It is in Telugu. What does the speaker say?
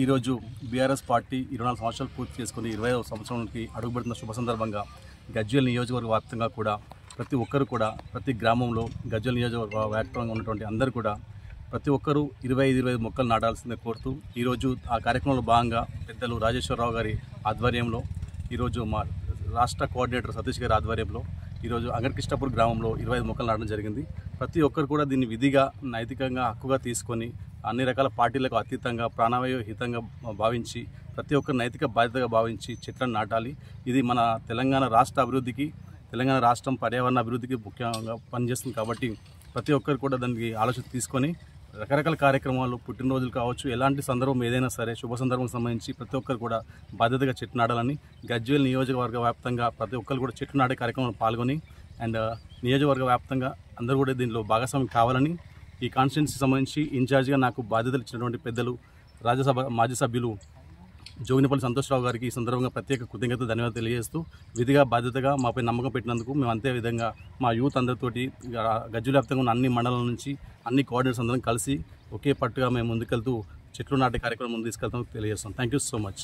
ఈరోజు బీఆర్ఎస్ పార్టీ 24 సంవత్సరాలు పూర్తి చేసుకుని 20వ సంవత్సరానికి అడుగుపెడుతున్న శుభ సందర్భంగా గజ్వేల్ నియోజకవర్గ వ్యాప్తంగా కూడా ప్రతి ఒక్కరు కూడా ప్రతి గ్రామంలో గజ్వేల్ నియోజకవర్గ వ్యాప్తంగా ఉన్నటువంటి అందరూ కూడా ప్రతి ఒక్కరూ 25 మొక్కలు నాటాల్సిందే కోరుతూ ఈరోజు ఆ కార్యక్రమంలో భాగంగా పెద్దలు రాజేశ్వరరావు గారి ఆధ్వర్యంలో ఈరోజు మా రాష్ట్ర కోఆర్డినేటర్ సతీష్ గారి ఆధ్వర్యంలో ఈరోజు అంగర్కృష్ణాపూర్ గ్రామంలో 25 మొక్కలు నాటడం జరిగింది. ప్రతి ఒక్కరు కూడా దీన్ని విధిగా నైతికంగా హక్కుగా తీసుకొని అన్ని రకాల పార్టీలకు అతీతంగా ప్రాణవాయు హితంగా భావించి ప్రతి ఒక్కరు నైతిక బాధ్యతగా భావించి చెట్లను నాటాలి. ఇది మన తెలంగాణ రాష్ట్ర అభివృద్ధికి, తెలంగాణ రాష్ట్రం పర్యావరణ అభివృద్ధికి ముఖ్యంగా పనిచేస్తుంది. కాబట్టి ప్రతి ఒక్కరు కూడా దానికి ఆలోచన తీసుకొని రకరకాల కార్యక్రమాలు, పుట్టినరోజులు కావచ్చు, ఎలాంటి సందర్భం ఏదైనా సరే శుభ సందర్భం సంబంధించి ప్రతి ఒక్కరు కూడా బాధ్యతగా చెట్లు నాటాలని గజ్వేల్ నియోజకవర్గ వ్యాప్తంగా ప్రతి ఒక్కరు కూడా చెట్లు నాటే కార్యక్రమంలో పాల్గొని అండ్ నియోజకవర్గ వ్యాప్తంగా అందరూ కూడా దీనిలో భాగస్వామ్యం కావాలని ఈ కాన్స్టిట్యున్సీ సంబంధించి ఇన్ఛార్జిగా నాకు బాధ్యతలు ఇచ్చినటువంటి పెద్దలు రాజ్యసభ మాజీ సభ్యులు జోగినిపల్లి సంతోష్రావు గారికి ఈ సందర్భంగా ప్రత్యేక కృతజ్ఞతలు ధన్యవాదాలు తెలియజేస్తూ విధిగా బాధ్యతగా మాపై నమ్మకం పెట్టినందుకు మేము అంతే విధంగా మా యూత్ అందరితోటి గజ్వేల్ వ్యాప్తంగా ఉన్న అన్ని మండలాల నుంచి అన్ని కోఆర్డినేటర్స్ అందరం కలిసి ఒకే పట్టుగా మేము ముందుకెళ్తూ చెట్లు నాటే కార్యక్రమం ముందు తీసుకెళ్తాం తెలియజేస్తాం. Thank you so much.